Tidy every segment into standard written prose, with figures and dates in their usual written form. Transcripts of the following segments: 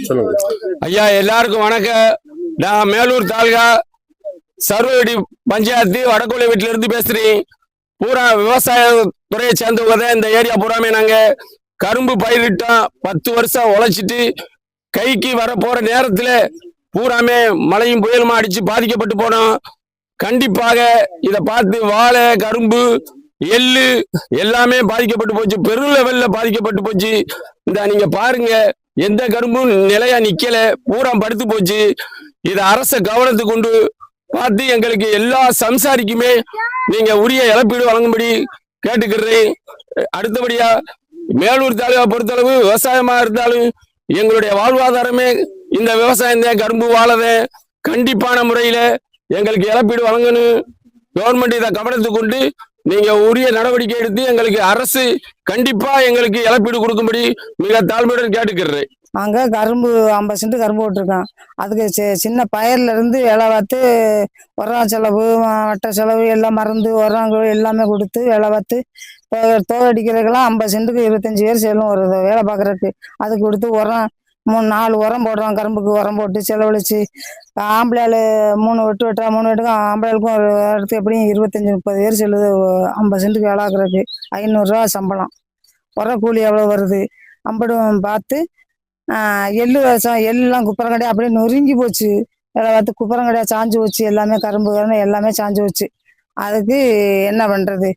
சொல்லுங்க. ஐயா எல்லாருக்கும் வணக்கம். நான் மேலூர் தாலுகா சர்வடி பஞ்சாயத்து வடக்குள்ள வீட்டுல இருந்து பேசுறேன். பூரா விவசாய துறையை சேர்ந்தவங்க தான் இந்த ஏரியா பூராமே. நாங்க கரும்பு பயிரிட்டோம், 10 வருஷம் உழைச்சிட்டு கைக்கு வர போற நேரத்துல பூராமே மழையும் புயலுமா அடிச்சு பாதிக்கப்பட்டு போனோம். கண்டிப்பாக இதை பார்த்து வாழை, கரும்பு, எள்ளு எல்லாமே பாதிக்கப்பட்டு போச்சு, பெரும் லெவல்ல பாதிக்கப்பட்டு போச்சு. இந்த நீங்க பாருங்க, எந்த கரும்பும் நிலையா நிக்கல, பூரா படுத்து போச்சு. இதை அரச கவனத்துக்கு கொண்டு பார்த்து எங்களுக்கு எல்லா சம்சாரிக்குமே நீங்க உரிய இழப்பீடு வழங்கும்படி கேட்டுக்கிறேன். அடுத்தபடியா மேலூர் தாலுகா பொறுத்தளவு விவசாயமா இருந்தாலும் எங்களுடைய வாழ்வாதாரமே இந்த விவசாயம் தான், கரும்பு வாழதான். கண்டிப்பான முறையில எங்களுக்கு இழப்பீடு வழங்கணும். கவர்மெண்ட் இதை கவனத்துக்கு கொண்டு நீங்க உரிய நடவடிக்கை எடுத்து எங்களுக்கு அரசு கண்டிப்பா எங்களுக்கு இழப்பீடு கொடுக்கும்படி மிக தாழ்மையுடன் கேட்டுக்கிறேன். அங்க கரும்பு 50 சென்ட் கரும்பு போட்டிருக்கான். அதுக்கு சின்ன பயிர்ல இருந்து வேலை பார்த்து உரம் செலவு, வட்ட செலவு எல்லாம் மறந்து உரம் எல்லாமே கொடுத்து வேலை பார்த்து தோகடிக்கிறதுக்கெல்லாம் 50 சென்ட்டுக்கு 25 பேர் செல்லும் ஒரு வேலை பார்க்கறதுக்கு. அதுக்கு கொடுத்து உரம் 3-4 உரம் போடுறோம். கரும்புக்கு உரம் போட்டு செலவழிச்சு ஆம்பளையாள் 3 வெட்டு வெட்டா 3 வெட்டுக்கும் ஆம்பளையாளுக்கும் ஒரு இடத்துக்கு எப்படியும் 25-30 பேர் செல்லுது. 50 சென்ட்டுக்கு வேலை பார்க்கறதுக்கு 500 ரூபா சம்பளம். உர கூலி எவ்வளோ வருது அம்படும் பார்த்து. எள்ளு விவசாயம், எல்லாம் குப்பரங்கடையா அப்படியே நொறுங்கி போச்சு. வேலை பார்த்து குப்பரங்கடையா சாஞ்சு போச்சு. எல்லாமே கரும்பு எல்லாமே சாஞ்சு போச்சு. அதுக்கு என்ன பண்றது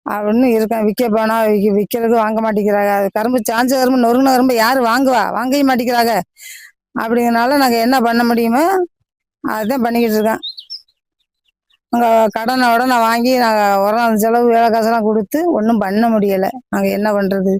அப்படின்னு இருக்கேன். விற்க போனா விற்கிறதுக்கு வாங்க மாட்டேங்கிறாங்க. அது கரும்பு சாஞ்ச கரும்பு, நொறுங்கின கரும்பு யாரு வாங்குவா? வாங்கவே மாட்டேங்கிறாங்க. அப்படிங்கிறனால நாங்கள் என்ன பண்ண முடியுமோ அதுதான் பண்ணிக்கிட்டு இருக்கேன். அங்கே கடனை உடனே வாங்கி நாங்கள் உரம் செலவு வேலை காசெல்லாம் கொடுத்து ஒன்றும் பண்ண முடியலை. நாங்கள் என்ன பண்ணுறது?